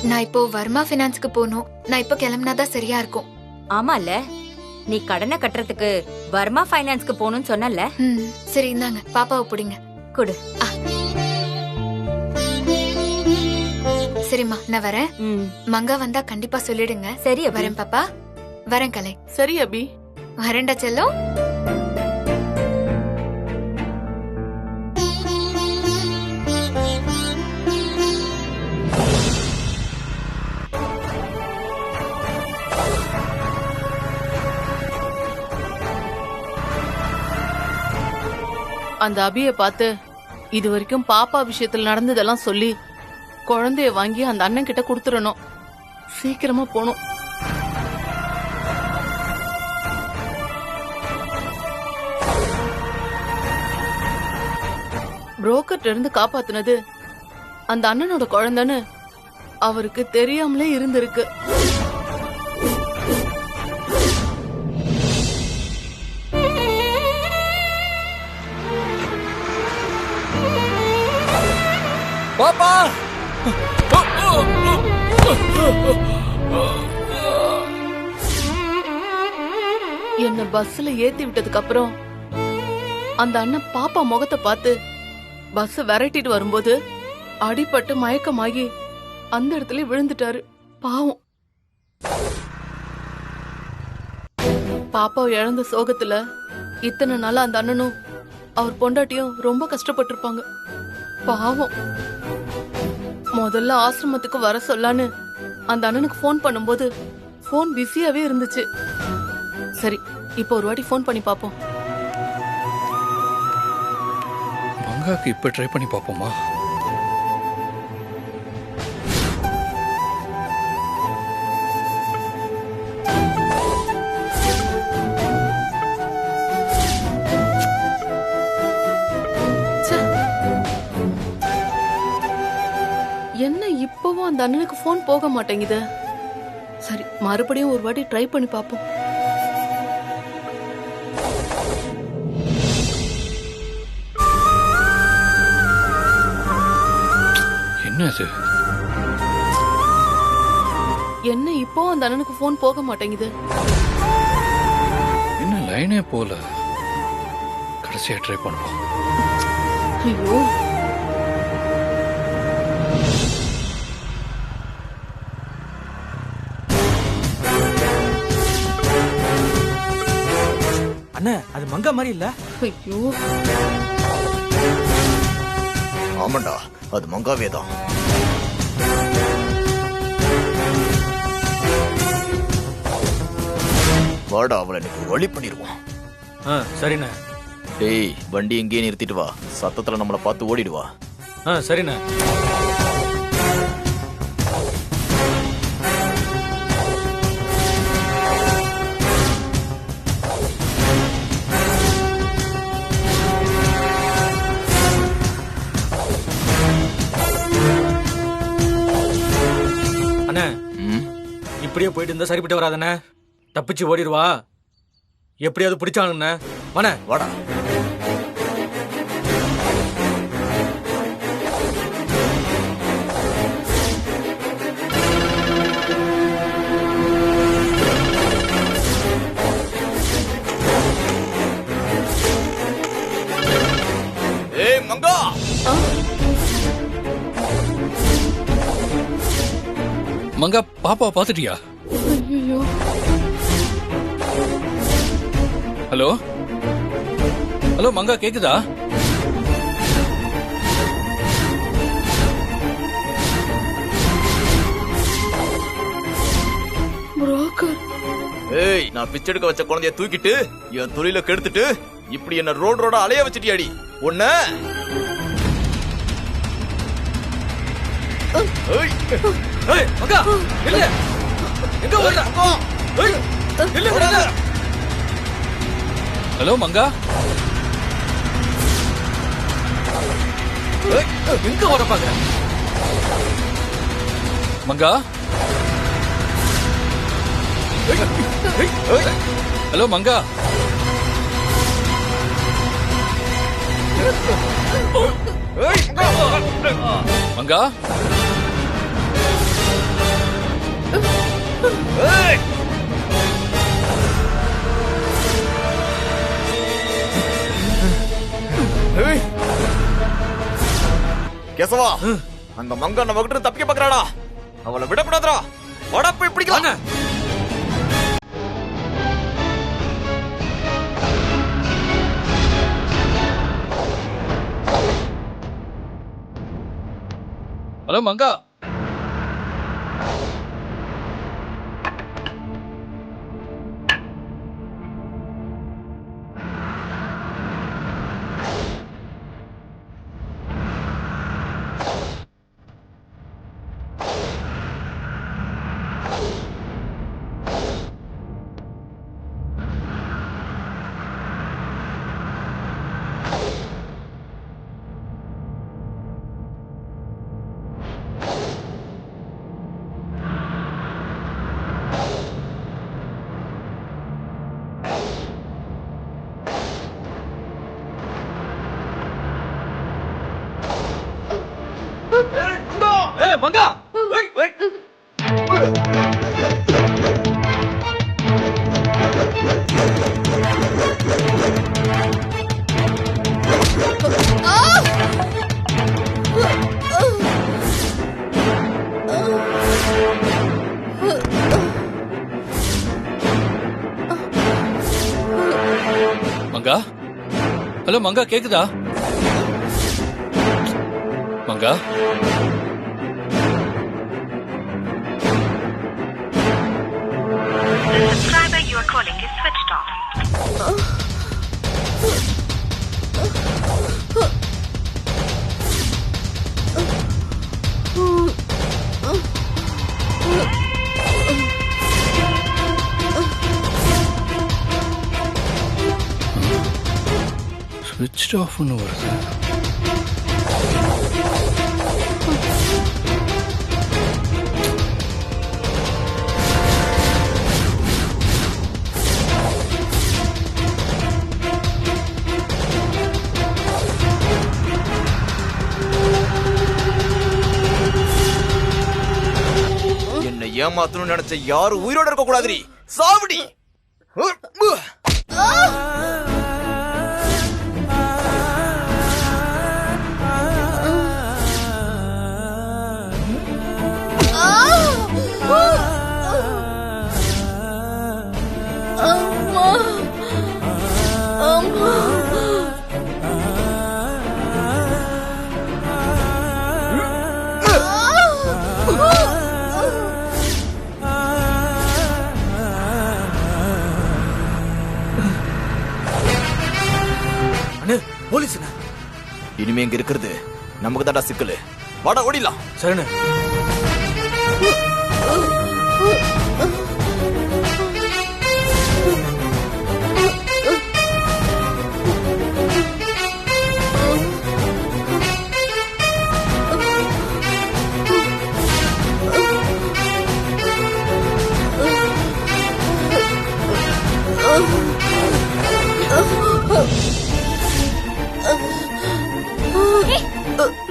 நான் இப்போ வர்மா பினான்ஸ்க்கு போகணும். நான் இப்போ கிளம்புனாதான் சரியா இருக்கும். ஆமால, நீ கடனை கட்டுறதுக்கு வர்மா ஃபைனான்ஸ்க்கு போகணும்னு சொன்னல. சரி, இந்தாங்க பாப்பாவை பிடிங்க. கொடு. சரிம்மா, நான் வரேன். மங்கா வந்தா கண்டிப்பா சொல்லிடுங்க. சரி, வரேன் பாப்பா. வரேன் கலை. சரி அபி. வரேன்டா செல்லம். அந்த அபிய பார்த்து இது வரைக்கும் பாப்பா விஷயத்துல நடந்ததெல்லாம் சொல்லி குழந்தைய வாங்கி அந்த அண்ணன் கிட்ட கொடுத்துடணும். சீக்கிரமா போணும். புரோக்கர்ட்ட இருந்து காப்பாத்துனது அந்த அண்ணனோட குழந்தைன்னு அவருக்கு தெரியாமலே இருந்திருக்கு. பாப்பா, என்ன பஸ்ல ஏத்தி விட்டதுக்கு அப்புறம் அந்த அண்ணன் பாப்பா முகத்தை பார்த்து பஸ் விரட்டிட்டு வரும்போது அடிபட்டு மயக்கமாகி அந்த இடத்துல விழுந்துட்டாரு. பாவம். பாப்பாவை இழந்த சோகத்துல இத்தனை நாளா அந்த அண்ணனும் அவர் பொண்டாட்டியும் ரொம்ப கஷ்டப்பட்டிருப்பாங்க. பாவம். முதல்ல ஆசிரமத்துக்கு வர சொல்லான்னு அந்த அண்ணனுக்கு போன் பண்ணும்போது போன் பிஸியாவே இருந்துச்சு. சரி, இப்போ ஒரு வாட்டி போன் பண்ணி பாப்போம். மங்காக்கு இப்ப ட்ரை பண்ணி பாப்போமா? என்ன இப்பவும் அந்த அண்ணனுக்கு போன் போக மாட்டேங்குது. சரி, மறுபடியும் ஒரு வாட்டி ட்ரை பண்ணி பாப்போம். என்ன இது? என்ன இப்போ அந்த அண்ணனுக்கு போன் போக மாட்டேங்குது. என்ன லைனே போல. கடைசியா ட்ரை பண்ணுவோம். ஐயோ, அண்ணா, அது மங்கா மாதிரி இல்ல. ஐயோ. ஆமாண்டா, அது மங்காவே தான். வாடா, அவளை எனக்கு வழி பண்ணிடுவான். சரிண்ணா. டேய், வண்டி எங்கேயே நிறுத்திட்டு வா. சத்தத்துல நம்மளை பார்த்து ஓடிடுவா. சரிண்ணா. இப்படியே போயிட்டு இருந்தா சரிப்பட்டு வராதண்ணே. தப்பிச்சு ஓடிடுவா. எப்படியாவது பிடிச்சானுண்ணே. வாண்ணே. வாடா. ஏய் மங்கா, மங்கா, பாப்பா பாத்துட்டியா? ஐயோ. ஹலோ ஹலோ, மங்கா கேக்குதா? புரோக்கர். ஏய், நான் பிச்சை எடுக்க வச்ச குழந்தைய தூக்கிட்டு என் தொழில கெடுத்துட்டு இப்படி என்ன ரோட் ரோட அலைய வச்சிட்டியாடி உன்ன. மங்கா, இல்ல. எங்க ஓடுற? இல்ல, இல்ல. ஹலோ மங்கா, எங்க ஓட பாக்குற? மங்கா. ஹலோ மங்கா. மங்கா. கேசவா அங்க மங்கா நம்ம கிட்ட தப்பிக்க பாக்குறாடா, அவளை விடக்கூடாதுடா. வாடா போய் பிடிக்கலாம். வாண்ணே. ஹலோ மங்கா. ஏய் மங்கா. ஏய் ஏய். மங்கா. ஹலோ மங்கா, கேக்குதா? மங்கா. The subscriber you are calling is switched off. ஸ்விட்ச் ஆஃப்னு வருது. என்னை ஏமாத்தணும்னு நினைச்ச யாரும் உயிரோட இருக்க கூடாதுரி. சாவடி. அண்ணே, போலீஸ் அண்ணே. இனிமே இங்க இருக்கிறது நமக்கு தாண்டா சிக்கலு. வாடா ஓடிடலாம். சரிண்ணே.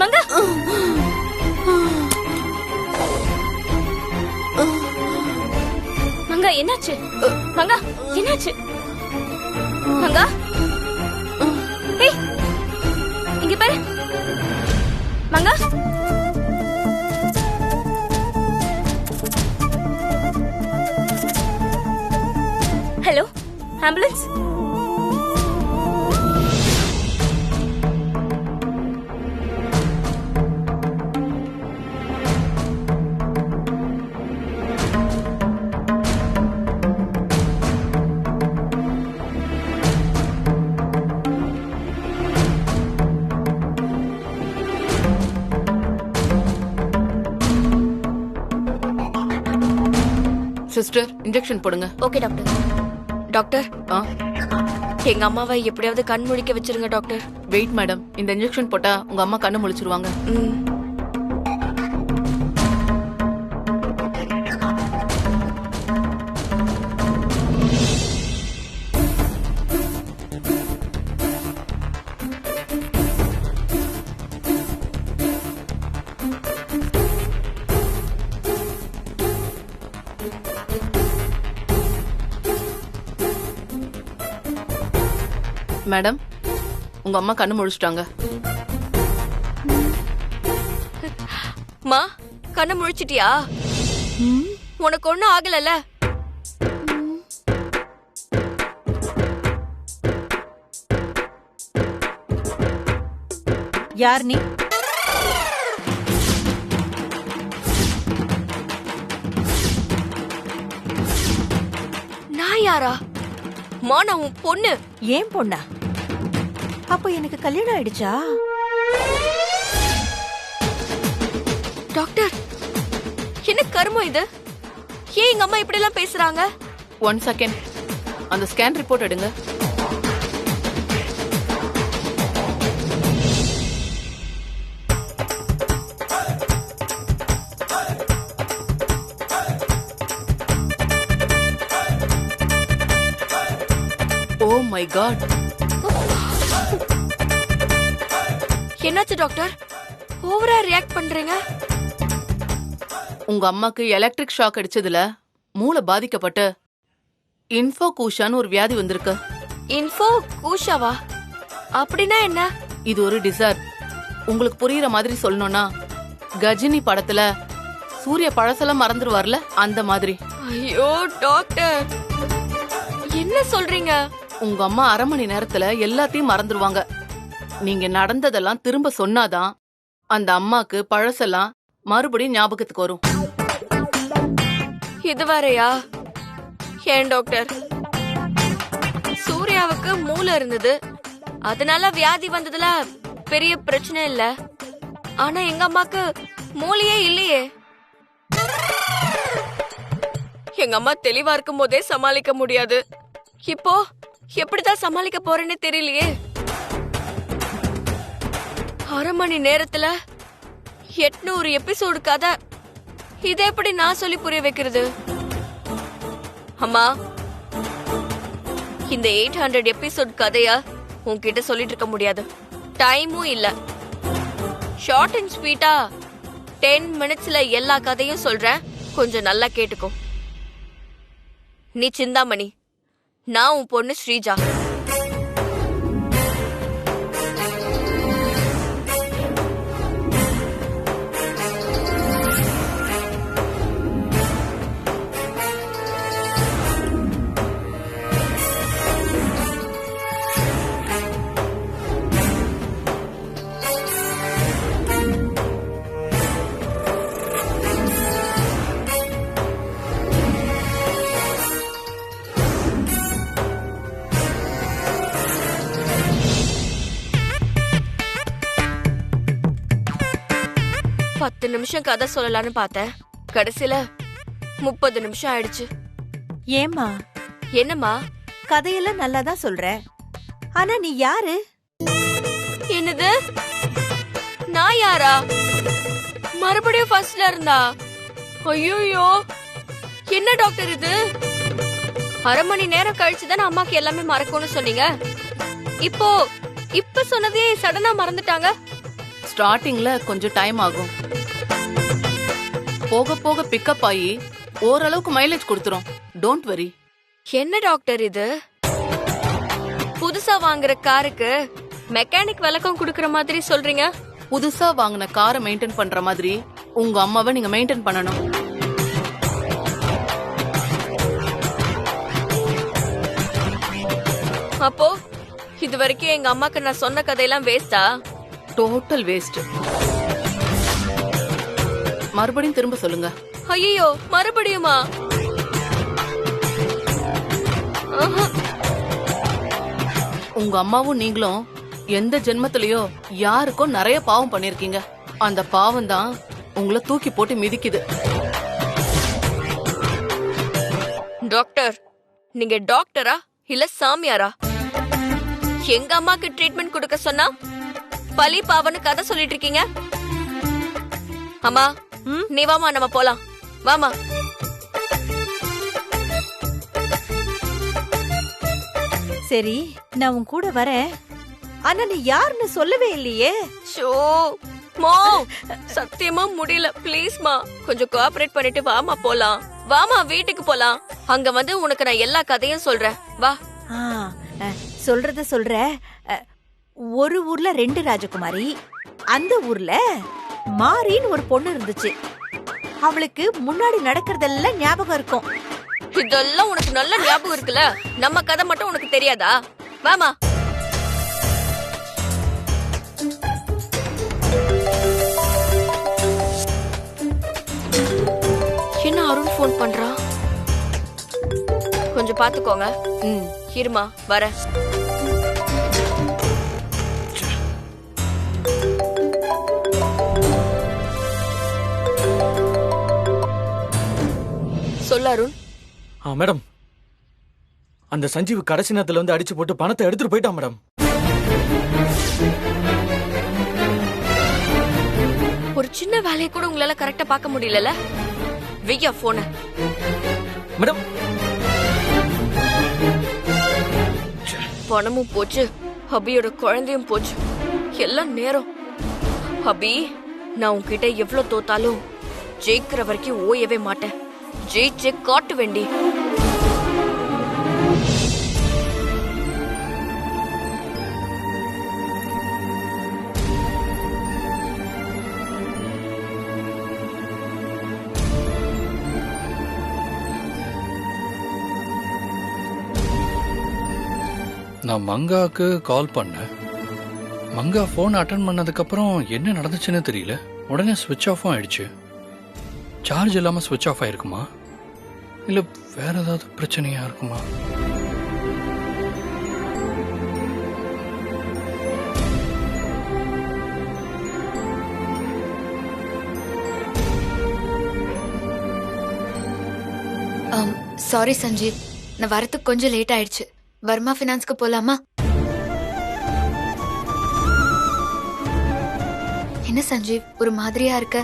மங்கா. மங்கா என்னாச்சு? மங்கா என்னாச்சு? மங்கா. ஏய் இங்க பாரு. Manga. Hello, ambulance. Sister, injection போடுங்க. Okay doctor. டாக்டர், ஆ எங்க அம்மாவை எப்படியாவது கண் முழிக்க வச்சிருங்க டாக்டர். வெயிட் மேடம், இந்த இன்ஜெக்ஷன் போட்டா உங்க அம்மா கண்ணு முழிச்சிருவாங்க. ம். மேடம், உங்க அம்மா கண்ணு முழிச்சிட்டாங்க. மா கண்ணை முழிச்சிட்டியா? உனக்கு ஒண்ணும் ஆகலல்ல? யார் நீ? நான் யாரா? மா நான் உன் பொண்ணு. ஏன் பொண்ணா? அப்ப எனக்கு கல்யாணம் ஆயிடுச்சா? டாக்டர், என்ன கருமம் இது? ஏன் எங்க அம்மா இப்படி எல்லாம் பேசுறாங்க? 1 செகண்ட், அந்த ஸ்கேன் ரிப்போர்ட் எடுங்க. ஓ மை காட், என்னாச்சு டாக்டர்? ஓவரா ரியாக்ட் பண்றீங்க. உங்க அம்மாக்கு எலக்ட்ரிக் ஷாக் அடிச்சதுல மூளை பாதிக்கப்பட்டு இன்ஃபோ கூஷான்னு ஒரு வியாதி வந்திருக்கு. இன்ஃபோ கூஷாவா? அப்படின்னா என்ன? இது ஒரு டிசார். உங்களுக்கு புரியுற மாதிரி சொல்லணும்னா, கஜினி படத்துல சூர்யா பழசெல்லாம் மறந்துடுவார்ல, அந்த மாதிரி. ஐயோ டாக்டர், என்ன சொல்றீங்க? உங்க அம்மா அரை மணி நேரத்துல எல்லாத்தையும் மறந்துடுவாங்க. நீங்க நடந்ததெல்லாம் திரும்ப சொன்னாதான் அந்த அம்மாக்கு பழசெல்லாம் மறுபடியும் ஞாபகத்துக்கு வரும். இது வேறயா? ஏன் டாக்டர், சூர்யாவுக்கு மூளை இருந்தது, அதனால வியாதி வந்ததுல பெரிய பிரச்சனை இல்ல. ஆனா எங்க அம்மாக்கு மூளையே இல்லையே. எங்க அம்மா தெளிவா இருக்கும் போதே சமாளிக்க முடியாது, இப்போ எப்படிதான் சமாளிக்க போறேன்னு தெரியலையே. அரை மணி நேரத்துல 800 எபிசோடு கதை, இதை எப்படி நான் சொல்லி புரிய வைக்கிறது? அம்மா, இந்த 800 எபிசோட் கதைய உன்கிட்ட சொல்லிட்டு இருக்க முடியாது, டைமும் இல்ல. ஷார்ட் அண்ட் ஸ்வீட்டா 10 மினிட்ஸ்ல எல்லா கதையும் சொல்றேன், கொஞ்சம் நல்லா கேட்டுக்கோ. நீ சிந்தாமணி, நான் உன் பொண்ணு ஸ்ரீஜா. பத்து நிமிஷம் கதை சொல்லலான்னு பார்த்தேன், கடைசியில 30 நிமிஷம் ஆயிடுச்சு. ஏம்மா? என்னம்மா? கதையெல்லாம் நல்லாதான் சொல்ற, ஆனா நீ யாரு? என்னது? நான் யாரா? மறுபடியும் ஃபர்ஸ்ட்ல இருந்தா? ஐயோ, என்ன டாக்டர் இது? அரை மணி நேரம் கழிச்சுதான் அம்மாக்கு எல்லாமே மறக்கும்னு சொன்னீங்க, இப்ப சொன்னதே சடனா மறந்துட்டாங்க. ஸ்டார்டிங்ல கொஞ்சம் டைம் ஆகும், போக போக பிக்கப் ஆகி ஓரளவுக்கு மைலேஜ் கொடுத்துரும். Don't worry. என்ன டாக்டர் இது? புதுசா வாங்குற காருக்கு மெக்கானிக் விளக்கம் கொடுக்கற மாதிரி சொல்றீங்க. புதுசா வாங்கின காரை மெயின்டைன் பண்ற மாதிரி உங்க அம்மாவை நீங்க மெயின்டைன் பண்ணணும். அப்போ இது வரைக்கும் எங்க அம்மாக்கு நான் சொன்ன கதையெல்லாம் வேஸ்டா? Total waste. மறுபடியும் திரும்ப சொல்லுங்க. ஐயோ, மறுபடியுமா? உங்க அம்மாவும் நீங்களும் எந்த ஜென்மத்திலயோ யாருக்கோ நிறைய பாவம் பண்ணிருக்கீங்க. அந்த பாவம் தான் உங்களை தூக்கி போட்டு மிதிக்குது. டாக்டர், நீங்க டாக்டரா இல்ல சாமியாரா? எங்க அம்மாக்கு ட்ரீட்மெண்ட் கொடுக்க சொன்னா பலி பாவன்னு கதை சொல்லிட்டு இருக்கீங்க. அம்மா, நீ வாமா, நம்ம போலாம். வாமா. சரி, நான் உன் கூட வரேன், ஆனா நீ யாருன்னு சொல்லவே இல்லையே. ஷோ மா, சத்தியமா முடியல, ப்ளீஸ் மா, கொஞ்சம் கோஆபரேட் பண்ணிட்டு வாமா போலாம். வாமா, வீட்டுக்கு போலாம். அங்க வந்து உனக்கு நான் எல்லா கதையும் சொல்றேன், வா. சொல்றத சொல்ற. ஒரு ஊர்ல 2 ராஜகுமாரி, அந்த ஊர்ல மாரின்னு ஒரு பொண்ணு இருந்துச்சு. அவளுக்கு முன்னாடி நடக்கிறதெல்லாம் ஞாபகம் இருக்கும். இதெல்லாம் உனக்கு நல்ல ஞாபகம் இருக்குல்ல, நம்ம கதை மட்டும் உனக்கு தெரியாதா? வாமா. என்ன அருண் போன் பண்றான்? கொஞ்சம் பாத்துக்கோங்க. இருமா வர. சொல்ல அருண். மேடம், அந்த சஞ்சீவ் கடைசி நேரத்துல வந்து அடிச்சு போட்டு பணத்தை எடுத்துட்டு போயிட்டான் மேடம். ஒரு சின்ன வேலையை கூட உங்களால கரெக்டா பார்க்க முடியல. வெய்யா போன. மேடம், பணமும் போச்சு, அபியோட குழந்தையும் போச்சு. எல்லாம் நேரம். அபி, நான் உன்கிட்ட எவ்வளவு தோத்தாலும் ஜெயிக்கிற வரைக்கும் ஓயவே மாட்டேன். ஜெயிச்சே காட்டு வேண்டி. நான் மங்காவுக்கு கால் பண்ணேன். மங்கா ஃபோன் அட்டன் பண்ணதுக்கப்புறம் என்ன நடந்துச்சுன்னு தெரியல. உடனே ஸ்விட்ச் ஆஃபும் ஆயிடுச்சு. சார்ஜ் இல்லாமல் ஸ்விட்ச் ஆஃப் ஆயிருக்குமா, இல்லை வேற ஏதாவது பிரச்சனையா இருக்குமா? சாரி சஞ்சீவ், நான் வரத்துக்கு கொஞ்சம் லேட் ஆயிடுச்சு. வர்மா ஃபினான்ஸ்க்கு போலாமா? என்ன சஞ்சீவ் ஒரு மாதிரியா இருக்க?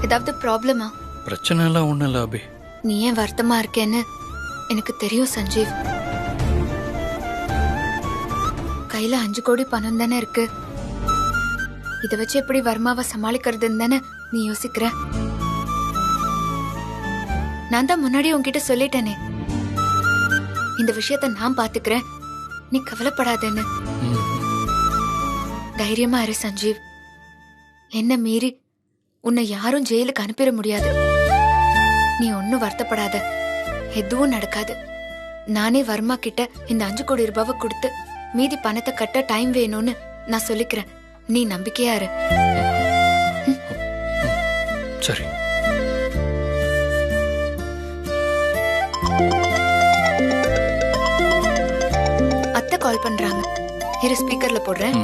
ஏதாவது ப்ராப்ளமா? பிரச்சனை எல்லாம் ஒன்றும் இல்லை அபி. நீ ஏன் வருத்தமா இருக்கேன்னு எனக்கு தெரியும் சஞ்சீவ். கையில 5 கோடி பணம் தானே இருக்கு. இத வச்சு எப்படி வர்மாவை சமாளிக்கிறதுன்னு தானே நீ யோசிக்கிற. நான் தான் முன்னாடி உன்கிட்ட சொல்லிட்டேனே, இந்த விஷயத்த நான் பாத்துக்கிறேன், நீ கவலைப்படாதேன்னு. தைரியமா இரு சஞ்சீவ். என்ன மீறி உன்னை யாரும் ஜெயிலுக்கு அனுப்பிட முடியாது. நீ ஒன்னும் வருத்தப்படாத, எதுவும் நடக்காது. நானே வர்மா கிட்ட இந்த 5 கோடி ரூபாவை கொடுத்து மீதி பணத்தை கட்ட டைம் வேணும்னு நான் சொல்லிக்கிறேன். நீ நம்பிக்கையா இரு. சரி. அத்தை கால் பண்றாங்க, இரு ஸ்பீக்கர்ல போடுறேன்.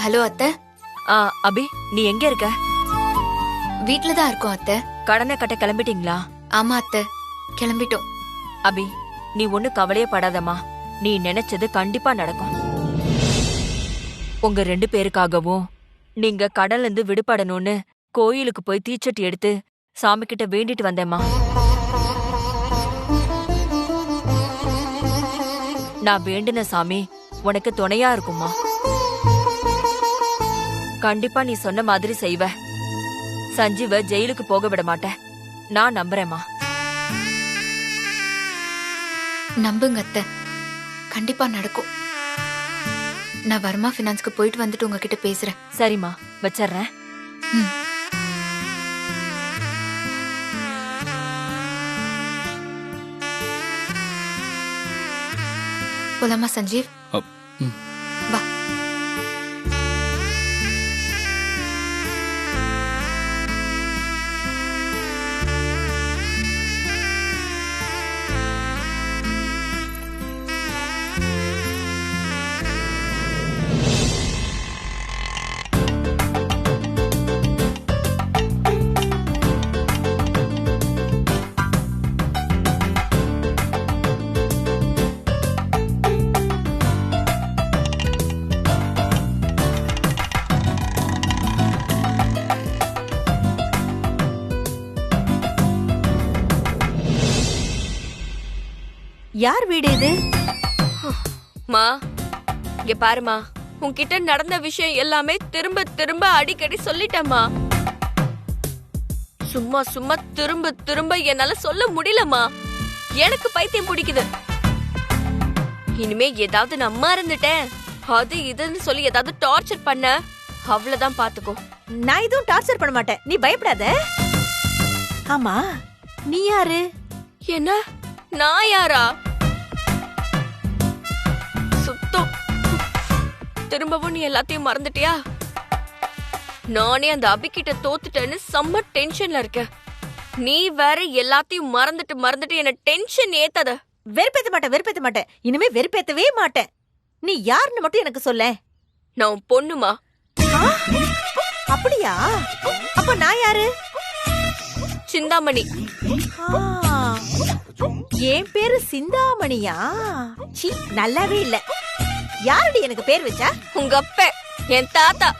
ஹலோ அத்தை. அபி, நீ எங்க இருக்க? வீட்ல தான் இருக்கோம் அத்தை. கடனை கட்ட கிளம்பிட்டீங்களா? ஆமா அத்தை, கிளம்பிட்டோம். அபி, நீ ஒண்ணு கவலையே படாதம்மா. நீ நினைச்சது கண்டிப்பா நடக்கும். உங்க 2 பேருக்காகவும் நீங்க கடல்ல இருந்து விடுபடணும்னு கோயிலுக்கு போய் தீச்சட்டி எடுத்து சாமி கிட்ட வேண்டிட்டு வந்தேம்மா. நான் வேண்டின சாமி உனக்கு துணையா இருக்குமா. கண்டிப்பா நீ சொன்ன மாதிரி செய்வ. சஞ்சீவ ஜெயிலுக்கு போக விட மாட்டேன். நான் நம்புறேம்மா. நம்புங்க அத்தை, கண்டிப்பா நடக்கும். நான் வர்மா ஃபினான்ஸ்க்கு போயிட்டு வந்துட்டு உங்ககிட்ட பேசுறேன். சரிம்மா, வச்சிடுறேன். போலாமா சஞ்சீவ்? வா. யார் வீடு இது? மா, இங்க பாருமா, உன்கிட்ட நடந்த விஷயம் எல்லாமே திரும்ப திரும்ப அடிக்கடி சொல்லிட்டேம்மா. சும்மா சும்மா திரும்ப திரும்ப என்னால சொல்ல முடியலம்மா. எனக்கு பைத்தியம் பிடிக்குது. இனிமே ஏதாவது நான் மறந்துட்டேன் அது இதுன்னு சொல்லி ஏதாவது டார்ச்சர் பண்ண அவ்வளவுதான் பாத்துக்கோ. நான் எதுவும் டார்ச்சர் பண்ண மாட்டேன், நீ பயப்படாத. ஆமா, நீ யாரு? என்ன நான் யாரா? சுத்தம். திரும்பவும் நீ எல்லாத்தையும் மறந்துட்டியா? நானே அந்த அபிகிட்ட தோத்துட்டேன்னு செம்ம டென்ஷன்ல இருக்கேன். நீ வேற எல்லாத்தையும் மறந்துட்டு என்ன டென்ஷன் ஏத்தாத. வெறுப்பேத்த மாட்டேன், இனிமே வெறுப்பேத்தவே மாட்டேன். நீ யாருன்னு மட்டும் எனக்கு சொல்ல. நான் உன் பொண்ணுமா? அப்படியா? அப்ப நான் யாரு? சிந்தாமணி. என் பேரு சிந்தாமணியா? சீ, நல்லாவே இல்ல. யாரடி எனக்கு பேர் வச்சா? உங்க அப்ப, என் தாத்தா.